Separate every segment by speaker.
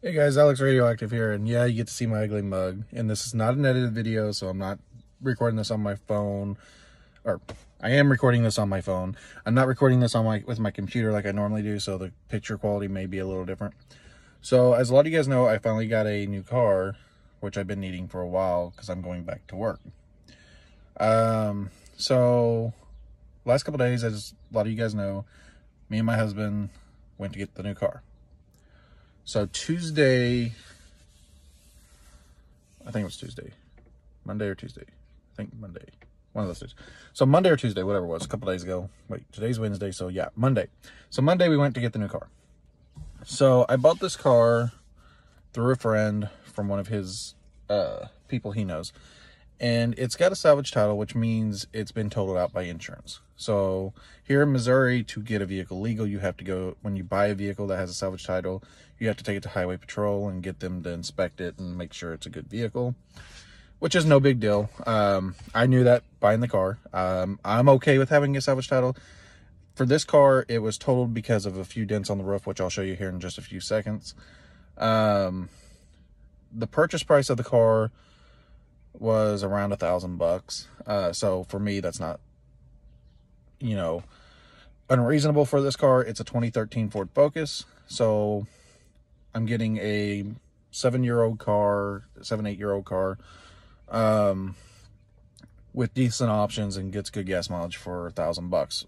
Speaker 1: Hey guys, Alex Radioactive here, and yeah, you get to see my ugly mug. And this is not an edited video, so I'm not recording this on my phone, or I am recording this on my phone. I'm not recording this on with my computer like I normally do, so the picture quality may be a little different. So as a lot of you guys know, I finally got a new car, which I've been needing for a while because I'm going back to work. So last couple days, as a lot of you guys know, me and my husband went to get the new car. So Tuesday, I think it was Tuesday, Monday or Tuesday. I think Monday, one of those days. So Monday or Tuesday, whatever it was, a couple days ago. Wait, today's Wednesday, so yeah, Monday. So Monday we went to get the new car. So I bought this car through a friend from one of his people he knows. And it's got a salvage title, which means it's been totaled out by insurance. So here in Missouri, to get a vehicle legal, you have to go, when you buy a vehicle that has a salvage title, you have to take it to Highway Patrol and get them to inspect it and make sure it's a good vehicle, which is no big deal. I knew that buying the car. I'm okay with having a salvage title. For this car, it was totaled because of a few dents on the roof, which I'll show you here in just a few seconds. The purchase price of the car was around $1,000. So for me, that's not, unreasonable for this car. It's a 2013 Ford Focus. So I'm getting a 7-8-year-old car, with decent options and gets good gas mileage for $1,000.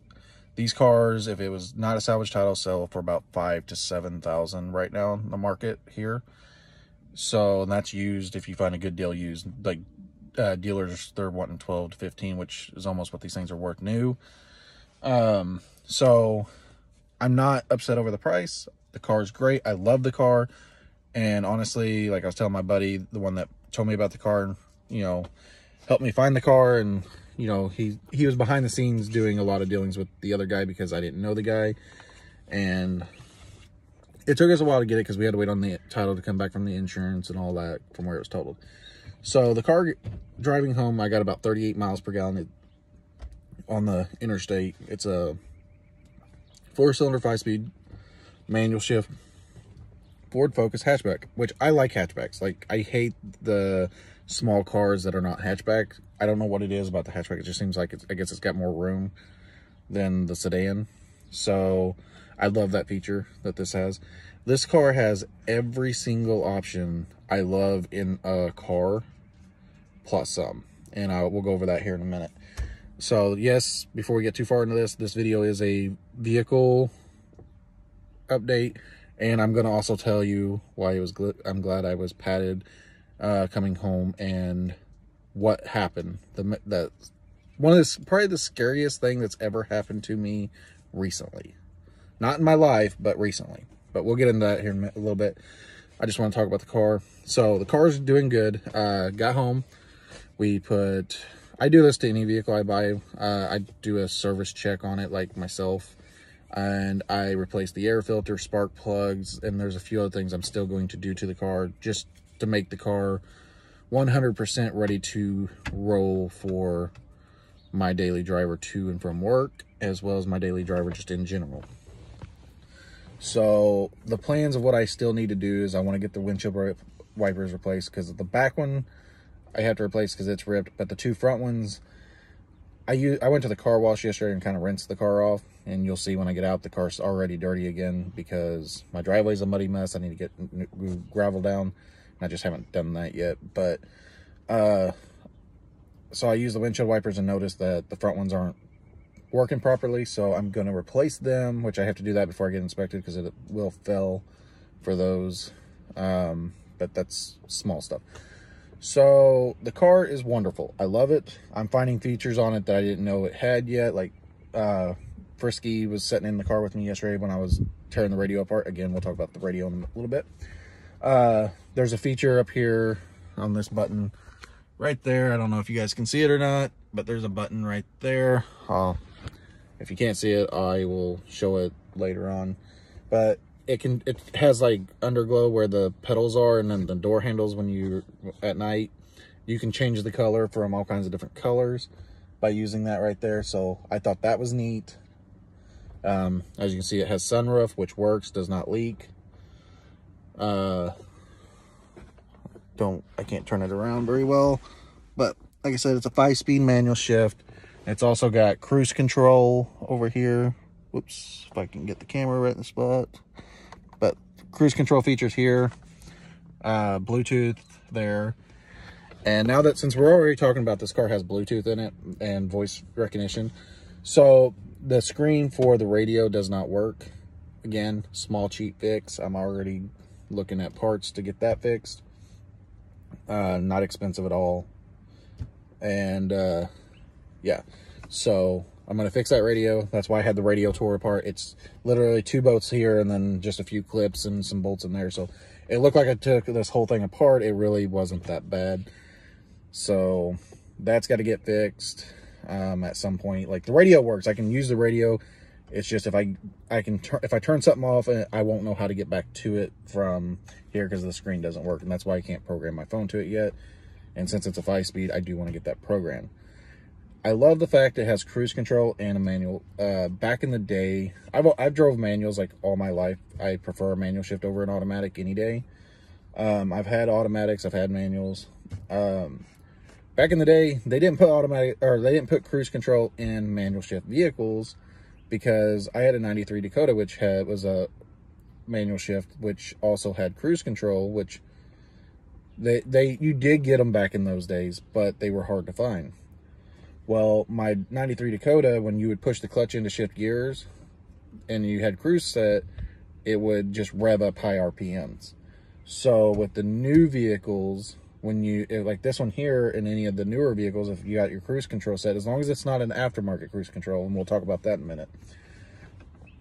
Speaker 1: These cars, if it was not a salvage title, sell for about $5,000 to $7,000 right now in the market here. So, and that's used if you find a good deal used. Like dealers, they're wanting 12 to 15, which is almost what these things are worth new. So I'm not upset over the price. The car is great. I love the car. And honestly, like I was telling my buddy, the one that told me about the car, helped me find the car. And, he was behind the scenes doing a lot of dealings with the other guy because I didn't know the guy. And it took us a while to get it because we had to wait on the title to come back from the insurance and all that from where it was totaled. So the car, driving home, I got about 38 miles per gallon on the interstate. It's a 4-cylinder, 5-speed, manual shift, Ford Focus hatchback, which I like hatchbacks. Like, I hate the small cars that are not hatchback. I don't know what it is about the hatchback. It just seems like I guess it's got more room than the sedan. So I love that feature that this has. This car has every single option I love in a car, plus some. And we'll go over that here in a minute. So yes, before we get too far into this video is a vehicle update. And I'm going to also tell you why I'm glad I was patted coming home and what happened. Probably the scariest thing that's ever happened to me recently. Not in my life, but recently. But we'll get into that here in a little bit. I just want to talk about the car. So the car's doing good. Got home. I do this to any vehicle I buy. I do a service check on it, like myself. And I replace the air filter, spark plugs, and there's a few other things I'm still going to do to the car just to make the car 100% ready to roll for my daily driver to and from work, as well as my daily driver just in general. So the plans of what I still need to do is I want to get the windshield wipers replaced, because the back one I have to replace because it's ripped, but the two front ones, I went to the car wash yesterday and kind of rinsed the car off, and you'll see when I get out, the car's already dirty again because my driveway's a muddy mess. I need to get gravel down, and I just haven't done that yet. But so I use the windshield wipers and noticed that the front ones aren't working properly, so I'm going to replace them, which I have to do that before I get inspected because it will fail for those. But that's small stuff. So the car is wonderful. I love it. I'm finding features on it that I didn't know it had yet. Like Frisky was sitting in the car with me yesterday when I was tearing the radio apart. Again, we'll talk about the radio in a little bit. There's a feature up here on this button right there. I don't know if you guys can see it or not, but there's a button right there. If you can't see it, I will show it later on. But it has like underglow where the pedals are, and then the door handles when you're at night. You can change the color from all kinds of different colors by using that right there. So I thought that was neat. As you can see, it has sunroof, which works, does not leak. I can't turn it around very well, but like I said, it's a 5-speed manual shift. It's also got cruise control over here. Whoops, if I can get the camera right in the spot. But cruise control features here, Bluetooth there. And now that, since we're already talking about, this car has Bluetooth in it and voice recognition, so the screen for the radio does not work. Again, small cheap fix. I'm already looking at parts to get that fixed. Not expensive at all. And yeah, so I'm gonna fix that radio. That's why I had the radio tore apart. It's literally 2 bolts here and then just a few clips and some bolts in there. So it looked like I took this whole thing apart. It really wasn't that bad. So that's got to get fixed at some point. Like, the radio works. I can use the radio. It's just if I turn something off, I won't know how to get back to it from here because the screen doesn't work. And that's why I can't program my phone to it yet. And since it's a 5-speed, I do want to get that programmed. I love the fact it has cruise control and a manual. Back in the day, I've drove manuals like all my life. I prefer a manual shift over an automatic any day. I've had automatics, I've had manuals. Back in the day, they didn't put cruise control in manual shift vehicles because I had a 93 Dakota, which was a manual shift, which also had cruise control, which you did get them back in those days, but they were hard to find. Well, my 93 Dakota, when you would push the clutch in to shift gears and you had cruise set, it would just rev up high RPMs. So with the new vehicles, like this one here, in any of the newer vehicles, if you got your cruise control set, as long as it's not an aftermarket cruise control, and we'll talk about that in a minute,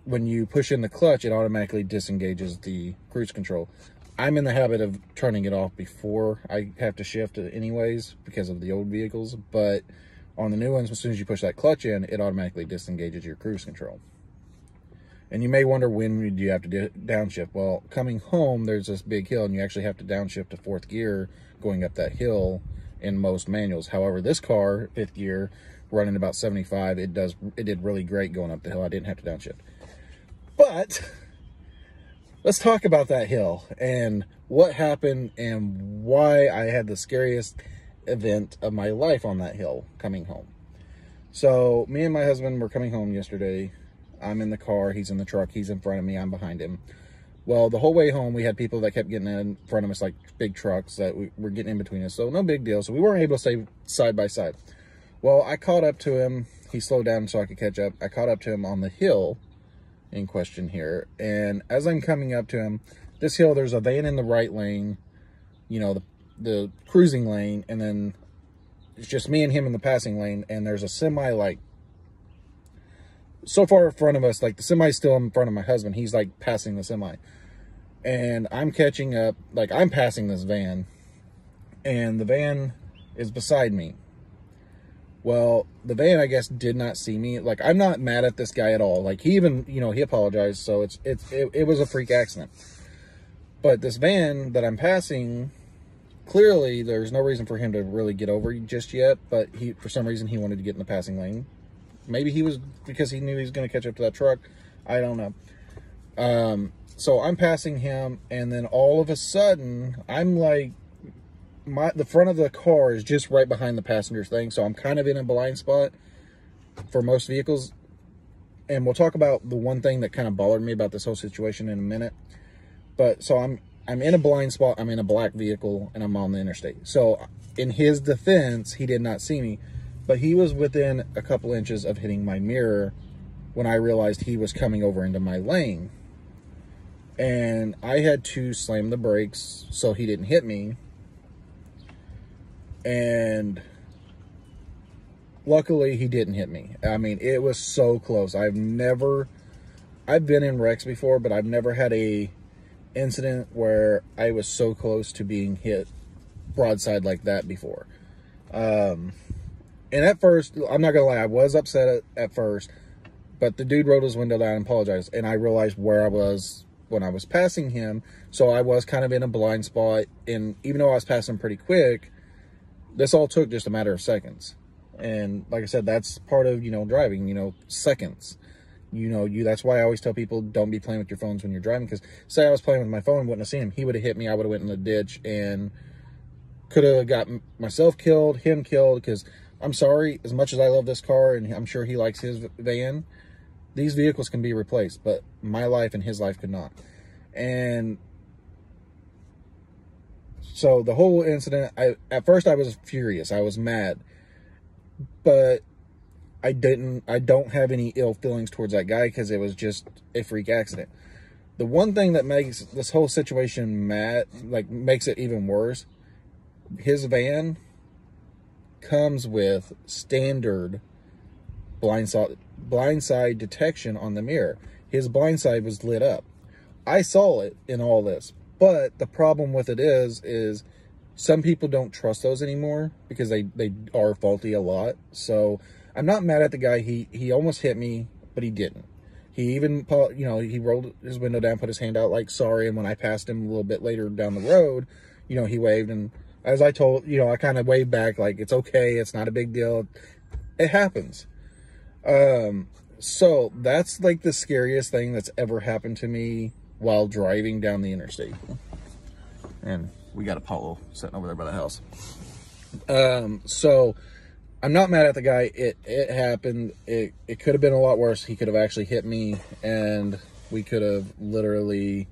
Speaker 1: when you push in the clutch, it automatically disengages the cruise control. I'm in the habit of turning it off before I have to shift it anyways because of the old vehicles, but on the new ones, as soon as you push that clutch in, it automatically disengages your cruise control. And you may wonder, when do you have to downshift? Well, coming home, there's this big hill, and you actually have to downshift to 4th gear going up that hill in most manuals. However, this car, 5th gear, running about 75, it did really great going up the hill. I didn't have to downshift. But let's talk about that hill and what happened and why I had the scariest event of my life on that hill coming home. So me and my husband were coming home yesterday. I'm in the car, he's in the truck, he's in front of me, I'm behind him. Well, the whole way home, we had people that kept getting in front of us, like big trucks that were getting in between us. So no big deal. So we weren't able to stay side by side. Well, I caught up to him. He slowed down so I could catch up. I caught up to him on the hill in question here. And as I'm coming up to him, this hill, there's a van in the right lane, you know, the cruising lane, and then it's just me and him in the passing lane, and there's a semi, like, so far in front of us, like the semi's still in front of my husband. He's like passing the semi. And I'm catching up, like I'm passing this van, and the van is beside me. Well, the van, I guess, did not see me. Like, I'm not mad at this guy at all. Like, he even, you know, he apologized, so it was a freak accident. But this van that I'm passing, clearly there's no reason for him to really get over just yet, but for some reason he wanted to get in the passing lane. Maybe he was, because he knew he was going to catch up to that truck. I don't know. So I'm passing him, and then all of a sudden, I'm like, the front of the car is just right behind the passenger thing, so I'm kind of in a blind spot for most vehicles. And we'll talk about the one thing that kind of bothered me about this whole situation in a minute. But so I'm in a blind spot. I'm in a black vehicle, and I'm on the interstate. So in his defense, he did not see me, but he was within a couple inches of hitting my mirror when I realized he was coming over into my lane. And I had to slam the brakes so he didn't hit me. And luckily he didn't hit me. I mean, it was so close. I've been in wrecks before, but I've never had a incident where I was so close to being hit broadside like that before. And at first, I'm not gonna lie, I was upset at first, but the dude rolled his window down and apologized, and I realized where I was when I was passing him. So I was kind of in a blind spot, and even though I was passing pretty quick, this all took just a matter of seconds. And like I said, that's part of, you know, driving, you know, seconds. You know, that's why I always tell people, don't be playing with your phones when you're driving, because say I was playing with my phone and wouldn't have seen him, he would have hit me, I would have went in the ditch and could have got myself killed, him killed. Because I'm sorry, as much as I love this car and I'm sure he likes his van, these vehicles can be replaced, but my life and his life could not. And so the whole incident, at first I was furious, I was mad, but I don't have any ill feelings towards that guy, because it was just a freak accident. The one thing that makes this whole situation mad, like makes it even worse, his van comes with standard blindside detection on the mirror. His blindside was lit up. I saw it in all this, but the problem with it is some people don't trust those anymore, because they are faulty a lot. So I'm not mad at the guy. He almost hit me, but he didn't. He even, you know, he rolled his window down, put his hand out like sorry, and when I passed him a little bit later down the road, you know, he waved, and as I told, you know, I kind of waved back like, it's okay, it's not a big deal. It happens. So that's like the scariest thing that's ever happened to me while driving down the interstate. And we got a Polo sitting over there by the house. So I'm not mad at the guy. It happened. It could have been a lot worse. He could have actually hit me, and we could have literally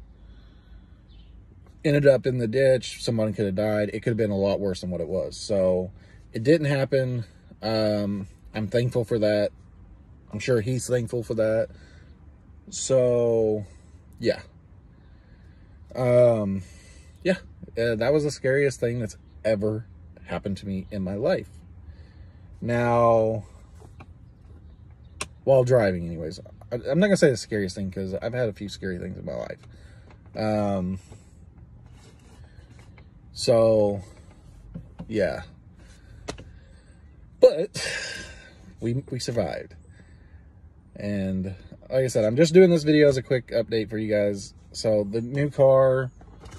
Speaker 1: ended up in the ditch. Someone could have died. It could have been a lot worse than what it was. So it didn't happen. I'm thankful for that. I'm sure he's thankful for that. So yeah. That was the scariest thing that's ever happened to me in my life. Now, while driving anyways, I'm not gonna say the scariest thing, because I've had a few scary things in my life. So yeah, but we survived. And like I said, I'm just doing this video as a quick update for you guys. So the new car,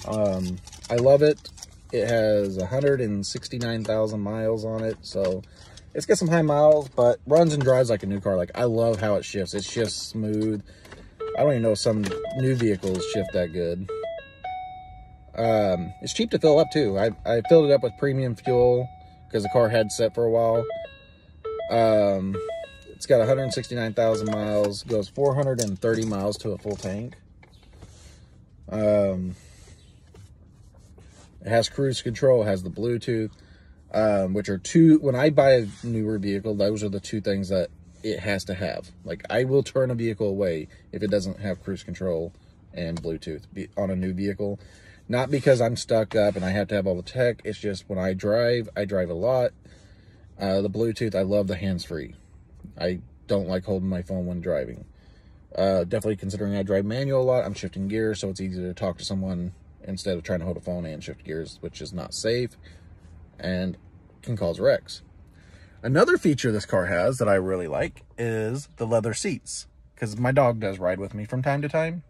Speaker 1: I love it. It has 169,000 miles on it, so it's got some high miles, but runs and drives like a new car. Like, I love how it shifts. It shifts smooth. I don't even know if some new vehicles shift that good. It's cheap to fill up too. I filled it up with premium fuel because the car had set for a while. It's got 169,000 miles, goes 430 miles to a full tank. It has cruise control, it has the Bluetooth, which are two, when I buy a newer vehicle, those are the two things that it has to have. Like, I will turn a vehicle away if it doesn't have cruise control and Bluetooth on a new vehicle. Not because I'm stuck up and I have to have all the tech, it's just when I drive a lot. The Bluetooth, I love the hands-free. I don't like holding my phone when driving. Definitely considering I drive manual a lot, I'm shifting gears, so it's easy to talk to someone instead of trying to hold a phone and shift gears, which is not safe and can cause wrecks. Another feature this car has that I really like is the leather seats, because my dog does ride with me from time to time,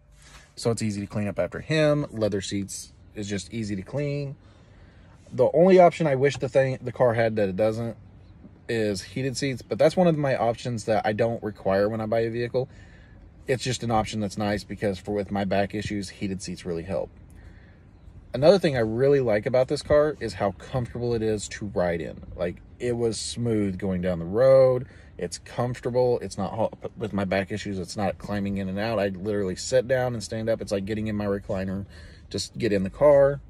Speaker 1: so it's easy to clean up after him. Leather seats is just easy to clean. The only option I wish the car had that it doesn't is heated seats, but that's one of my options that I don't require when I buy a vehicle. It's just an option that's nice, because with my back issues, heated seats really help. Another thing I really like about this car is how comfortable it is to ride in. Like, it was smooth going down the road. It's comfortable. It's not, with my back issues, it's not climbing in and out. I literally sit down and stand up. It's like getting in my recliner, just get in the car.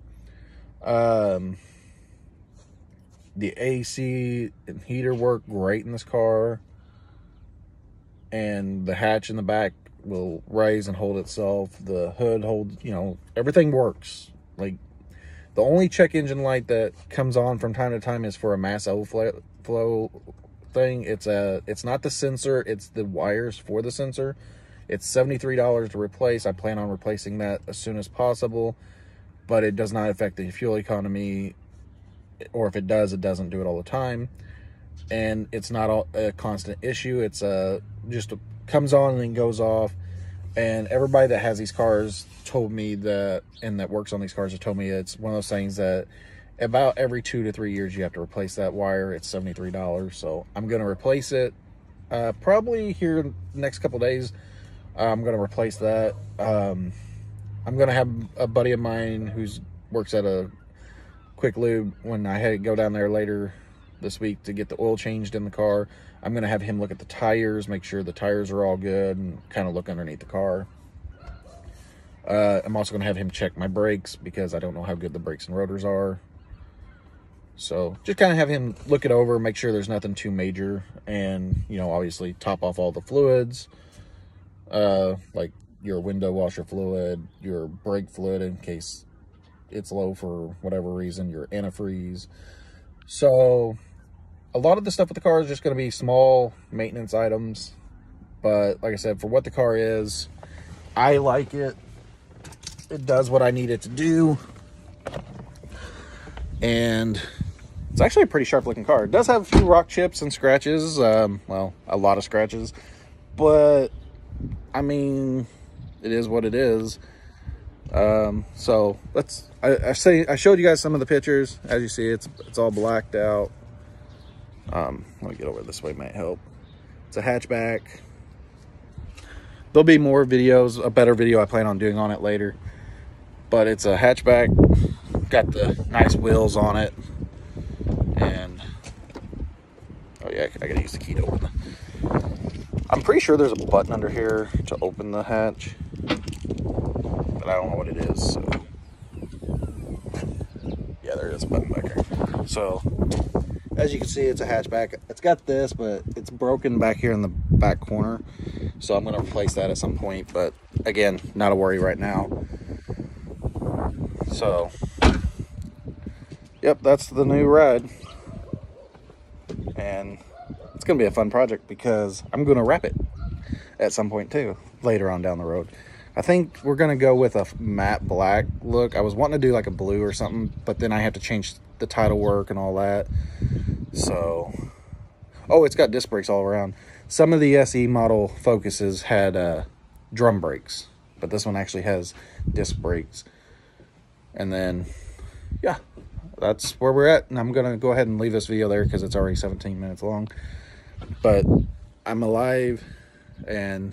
Speaker 1: The AC and heater work great in this car. And the hatch in the back will raise and hold itself. The hood holds, you know, everything works. Like, the only check engine light that comes on from time to time is for a mass overflow thing. It's not the sensor, it's the wires for the sensor. It's $73 to replace. I plan on replacing that as soon as possible, but it does not affect the fuel economy, or if it does, it doesn't do it all the time. And it's not a constant issue. It's just comes on and then goes off. And everybody that has these cars told me that, and that works on these cars, have told me it's one of those things that about every 2 to 3 years you have to replace that wire. It's $73, so I'm going to replace it. Probably here next couple days, I'm going to replace that. I'm going to have a buddy of mine who works at a Quick Lube. When I go down there later this week to get the oil changed in the car, I'm going to have him look at the tires, make sure the tires are all good, and kind of look underneath the car. I'm also going to have him check my brakes because I don't know how good the brakes and rotors are. So just kind of have him look it over, make sure there's nothing too major, and, you know, obviously top off all the fluids, like your window washer fluid, your brake fluid in case it's low for whatever reason, your antifreeze. So a lot of the stuff with the car is just going to be small maintenance items. But like I said, for what the car is, I like it. It does what I need it to do. And it's actually a pretty sharp looking car. It does have a few rock chips and scratches. Well, a lot of scratches. But, I mean, it is what it is. So I showed you guys some of the pictures. As you see, it's all blacked out. Let me get over this way, might help. It's a hatchback. There'll be more videos, a better video I plan on doing on it later. But it's a hatchback. Got the nice wheels on it. And, oh yeah, I gotta use the key to open I'm pretty sure there's a button under here to open the hatch. But I don't know what it is, so. Yeah, there is a button back here. So, as you can see, it's a hatchback. It's got this, but it's broken back here in the back corner. So I'm gonna replace that at some point, but again, not a worry right now. So, yep, that's the new ride. And it's gonna be a fun project because I'm gonna wrap it at some point too, later on down the road. I think we're gonna go with a matte black look. I was wanting to do like a blue or something, but then I have to change the title work and all that. So, oh, it's got disc brakes all around. Some of the SE model Focuses had drum brakes, but this one actually has disc brakes. And then, yeah, that's where we're at. And I'm gonna go ahead and leave this video there because it's already 17 minutes long. But I'm alive, and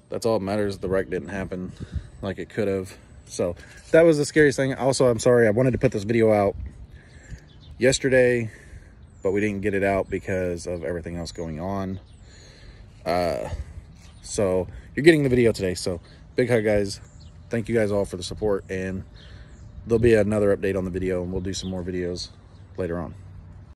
Speaker 1: that's all that matters. The wreck didn't happen like it could have. So that was the scariest thing. Also, I'm sorry, I wanted to put this video out yesterday, but we didn't get it out because of everything else going on. So you're getting the video today. So big hug, guys. Thank you guys all for the support, and there'll be another update on the video, and we'll do some more videos later on.